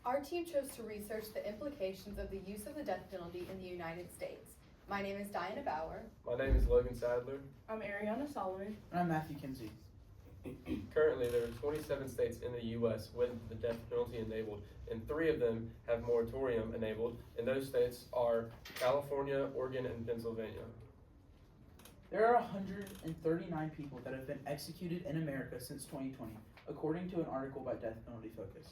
Our team chose to research the implications of the use of the death penalty in the United States. My name is Diana Bauer. My name is Logan Sadler. I'm Ariana Solomon. And I'm Matthew Kinsey. Currently, there are 27 states in the U.S. with the death penalty enabled, and 3 of them have moratorium enabled, and those states are California, Oregon, and Pennsylvania. There are 139 people that have been executed in America since 2020, according to an article by Death Penalty Focus.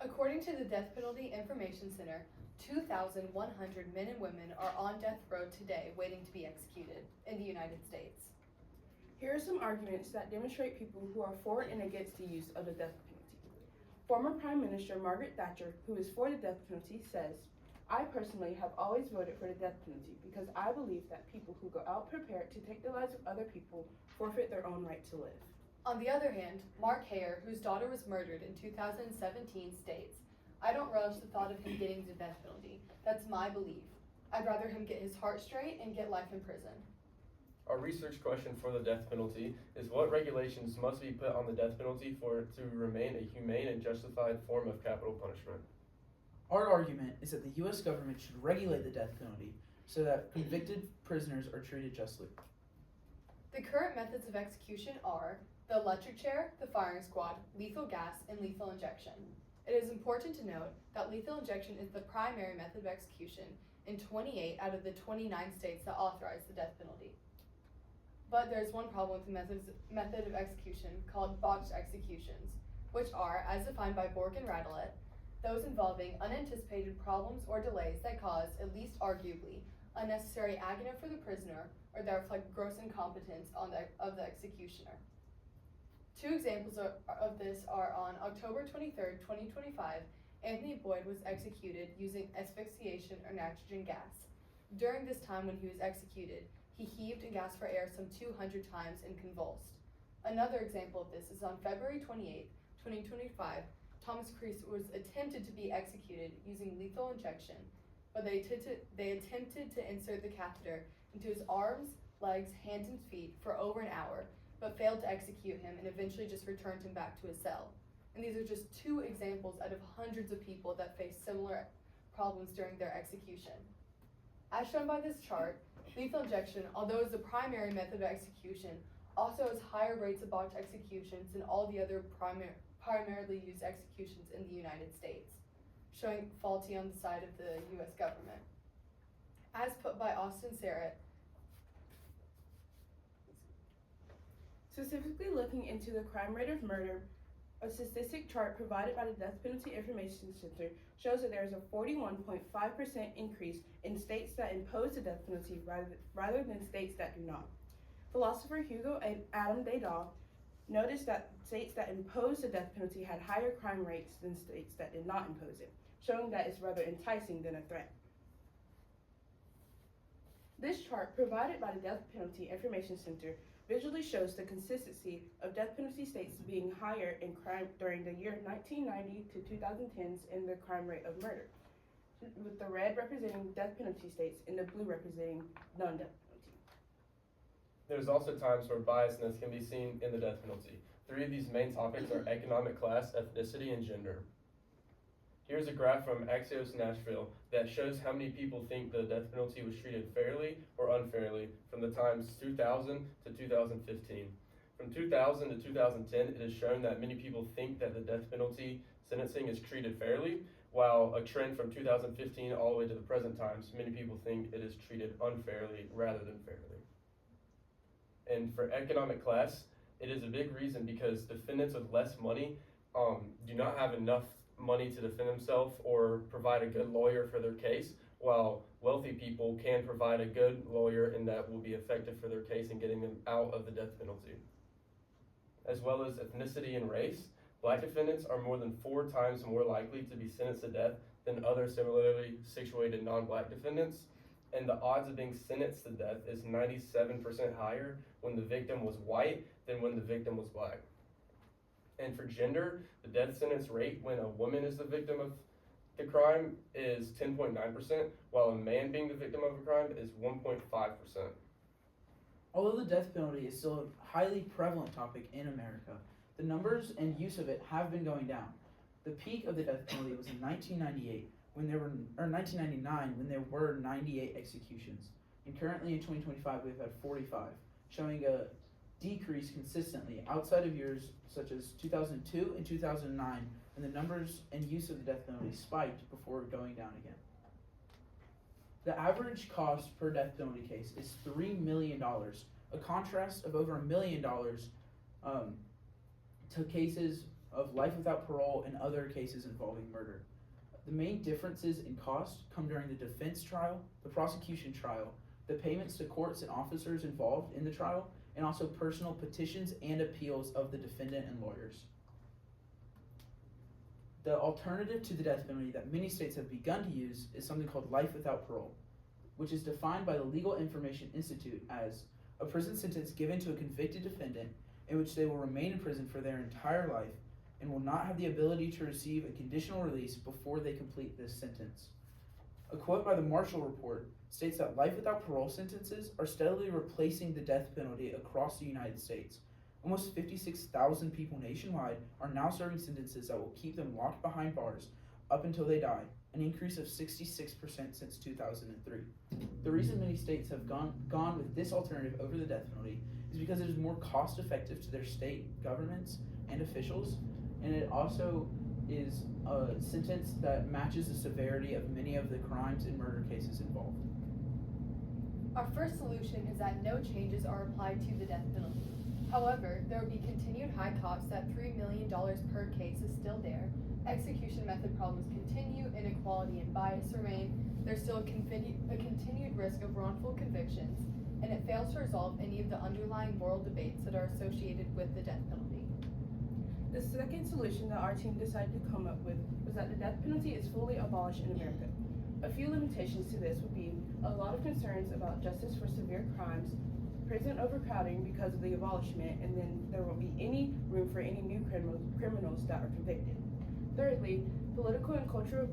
According to the Death Penalty Information Center, 2,100 men and women are on death row today waiting to be executed in the United States. Here are some arguments that demonstrate people who are for and against the use of the death penalty. Former Prime Minister Margaret Thatcher, who is for the death penalty, says, "I personally have always voted for the death penalty because I believe that people who go out prepared to take the lives of other people forfeit their own right to live." On the other hand, Mark Hare, whose daughter was murdered in 2017, states, "I don't relish the thought of him getting the death penalty. That's my belief. I'd rather him get his heart straight and get life in prison." Our research question for the death penalty is what regulations must be put on the death penalty for it to remain a humane and justified form of capital punishment? Our argument is that the U.S. government should regulate the death penalty so that convicted prisoners are treated justly. The current methods of execution are the electric chair, the firing squad, lethal gas, and lethal injection. It is important to note that lethal injection is the primary method of execution in 28 out of the 29 states that authorize the death penalty. But there's one problem with the method of execution called botched executions, which are, as defined by Borg and Radelet, those involving unanticipated problems or delays that cause, at least arguably, unnecessary agony for the prisoner or that reflect gross incompetence of the executioner. 2 examples of this are on October 23rd, 2025, Anthony Boyd was executed using asphyxiation or nitrogen gas. During this time when he was executed, he heaved and gasped for air some 200 times and convulsed. Another example of this is on February 28, 2025, Thomas Creese was attempted to be executed using lethal injection, but they attempted to insert the catheter into his arms, legs, hands, and feet for over an hour, but failed to execute him and eventually just returned him back to his cell. And these are just 2 examples out of hundreds of people that face similar problems during their execution. As shown by this chart, lethal injection, although is the primary method of execution, also has higher rates of botched executions than all the other primarily used executions in the United States, showing faulty on the side of the U.S. government. As put by Austin Serrett, Specifically looking into the crime rate of murder, a statistic chart provided by the Death Penalty Information Center shows that there is a 41.5% increase in states that impose the death penalty rather than states that do not. Philosopher Hugo Adam Dada noticed that states that imposed the death penalty had higher crime rates than states that did not impose it, showing that it's rather enticing than a threat. This chart provided by the Death Penalty Information Center visually shows the consistency of death penalty states being higher in crime during the year 1990 to 2010s in the crime rate of murder, with the red representing death penalty states and the blue representing non-death penalty. There's also times where biasness can be seen in the death penalty. 3 of these main topics are economic class, ethnicity, and gender. Here's a graph from Axios Nashville that shows how many people think the death penalty was treated fairly or unfairly from the times 2000 to 2015. From 2000 to 2010, it is shown that many people think that the death penalty sentencing is treated fairly, while a trend from 2015 all the way to the present times, many people think it is treated unfairly rather than fairly. And for economic class, it is a big reason because defendants with less money do not have enough money to defend themselves or provide a good lawyer for their case, while wealthy people can provide a good lawyer and that will be effective for their case in getting them out of the death penalty. As well as ethnicity and race, Black defendants are more than 4 times more likely to be sentenced to death than other similarly situated non-Black defendants, and the odds of being sentenced to death is 97% higher when the victim was white than when the victim was Black. And for gender, the death sentence rate when a woman is the victim of the crime is 10.9%, while a man being the victim of a crime is 1.5%. Although the death penalty is still a highly prevalent topic in America, the numbers and use of it have been going down. The peak of the death penalty was in 1998 or 1999 when there were 98 executions. And currently in 2025 we've had 45, showing a decrease consistently outside of years such as 2002 and 2009 when the numbers and use of the death penalty spiked before going down again. The average cost per death penalty case is $3 million, a contrast of over $1 million to cases of life without parole and other cases involving murder. The main differences in cost come during the defense trial, the prosecution trial, the payments to courts and officers involved in the trial, and also personal petitions and appeals of the defendant and lawyers. The alternative to the death penalty that many states have begun to use is something called life without parole, which is defined by the Legal Information Institute as a prison sentence given to a convicted defendant in which they will remain in prison for their entire life and will not have the ability to receive a conditional release before they complete this sentence. A quote by the Marshall Report states that life without parole sentences are steadily replacing the death penalty across the United States. Almost 56,000 people nationwide are now serving sentences that will keep them locked behind bars up until they die, an increase of 66% since 2003. The reason many states have gone with this alternative over the death penalty is because it is more cost effective to their state governments and officials, and it also is a sentence that matches the severity of many of the crimes and murder cases involved. Our first solution is that no changes are applied to the death penalty. However, there will be continued high costs that $3 million per case is still there. Execution method problems continue, inequality and bias remain, there's still a continued risk of wrongful convictions, and it fails to resolve any of the underlying moral debates that are associated with the death penalty. The second solution that our team decided to come up with was that the death penalty is fully abolished in America. A few limitations to this would be a lot of concerns about justice for severe crimes, prison overcrowding because of the abolishment, and then there won't be any room for any new criminals that are convicted. Thirdly, political and cultural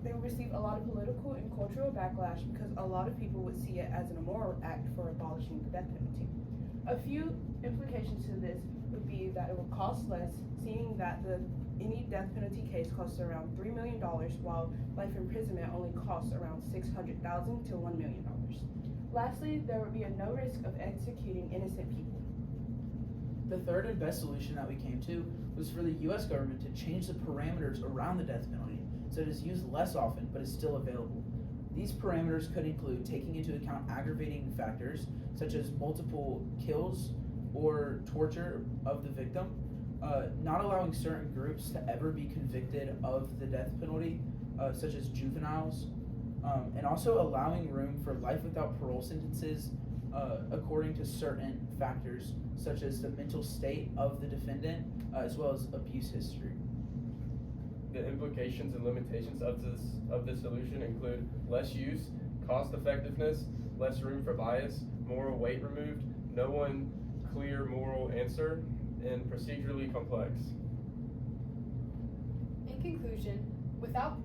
they will receive a lot of political and cultural backlash because a lot of people would see it as an immoral act for abolishing the death penalty. A few implications to this would be that it will cost less, seeing that any death penalty case costs around $3 million, while life imprisonment only costs around $600,000 to $1 million. Lastly, there would be no risk of executing innocent people. The third and best solution that we came to was for the U.S. government to change the parameters around the death penalty so it is used less often but is still available. These parameters could include taking into account aggravating factors such as multiple kills or torture of the victim, not allowing certain groups to ever be convicted of the death penalty, such as juveniles, and also allowing room for life without parole sentences according to certain factors such as the mental state of the defendant as well as abuse history. The implications and limitations of this solution include less use, cost effectiveness, less room for bias, moral weight removed, no one clear moral answer, and procedurally complex. In conclusion, without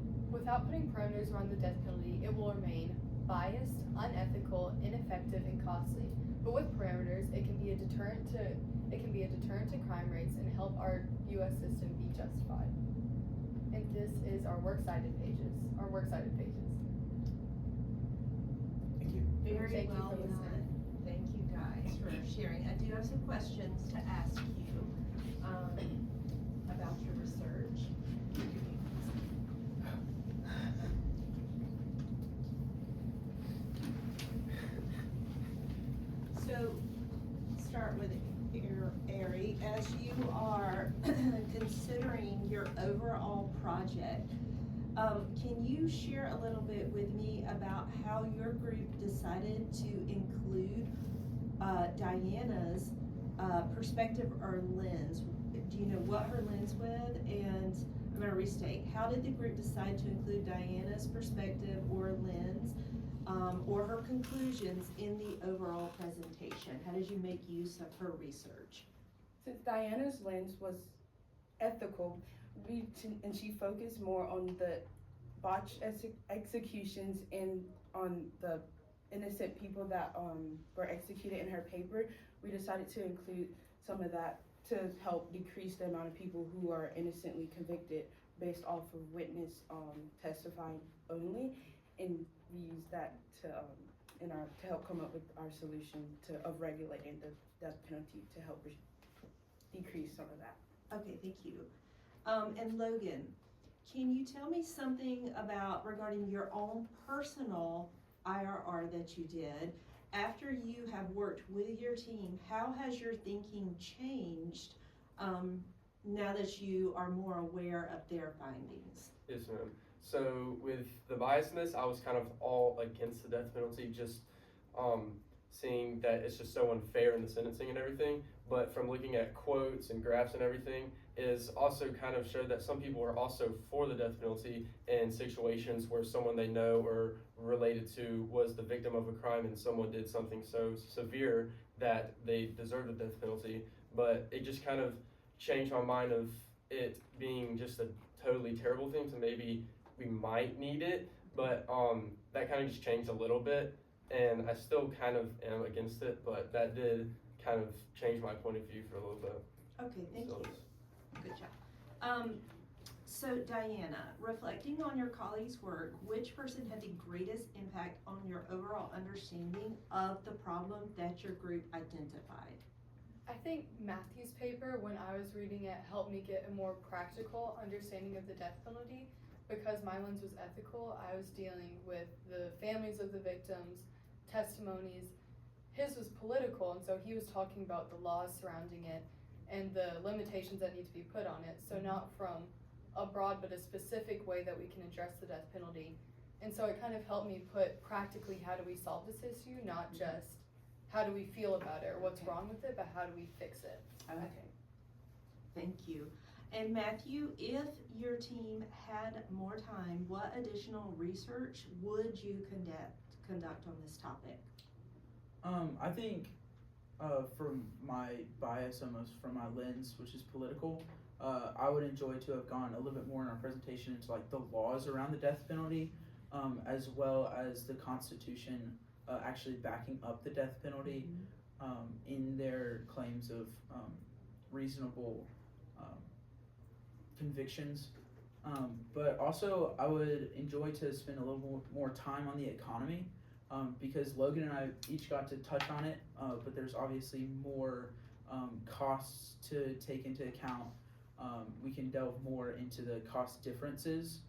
putting parameters around the death penalty, it will remain biased, unethical, ineffective, and costly. But with parameters, it can be a deterrent to crime rates and help our U.S. system be justified. And this is our works cited pages. Thank you. Very Thank you well for listening. done. Thank you guys for sharing. I do have some questions to ask you about your research. So, start with Ari. As you are considering your overall project, can you share a little bit with me about how your group decided to include Diana's perspective or lens? Do you know what her lens was? And I'm going to restate. How did the group decide to include Diana's perspective or lens or her conclusions in the overall presentation? How did you make use of her research? Since Diana's lens was ethical, and she focused more on the botched executions and on the innocent people that were executed in her paper, we decided to include some of that to help decrease the amount of people who are innocently convicted based off of witness testifying only, and we use that to to help come up with our solution of regulating the death penalty to help decrease some of that. Okay, thank you. And Logan, can you tell me something about regarding your own personal IRR that you did? After you have worked with your team, how has your thinking changed now that you are more aware of their findings? Yes, ma'am. So with the biasness, I was kind of all against the death penalty, just seeing that it's just so unfair in the sentencing and everything. But from looking at quotes and graphs and everything, is also kind of showed that some people are also for the death penalty in situations where someone they know or related to was the victim of a crime and someone did something so severe that they deserve the death penalty. But it just kind of changed my mind of it being just a totally terrible thing to maybe we might need it, but that kind of just changed a little bit, and I still kind of am against it, but that did kind of change my point of view for a little bit. Okay, thank So you. Good job. So Diana, reflecting on your colleagues' work, which person had the greatest impact on your overall understanding of the problem that your group identified? I think Matthew's paper, when I was reading it, helped me get a more practical understanding of the death penalty. Because my lens was ethical, I was dealing with the families of the victims, testimonies. His was political, and so he was talking about the laws surrounding it and the limitations that need to be put on it. So not from a broad but a specific way that we can address the death penalty. And so it kind of helped me put practically how do we solve this issue, not just how do we feel about it or what's wrong with it, but how do we fix it. Okay. Thank you. And Matthew, if your team had more time, what additional research would you conduct on this topic? I think from my bias, almost from my lens, which is political, I would enjoy to have gone a little bit more in our presentation into like the laws around the death penalty, as well as the Constitution actually backing up the death penalty in their claims of reasonable convictions. But also I would enjoy to spend a little more time on the economy, because Logan and I each got to touch on it, but there's obviously more costs to take into account. We can delve more into the cost differences,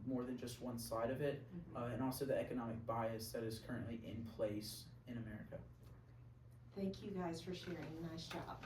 more than just one side of it, and also the economic bias that is currently in place in America. Thank you guys for sharing. Nice job.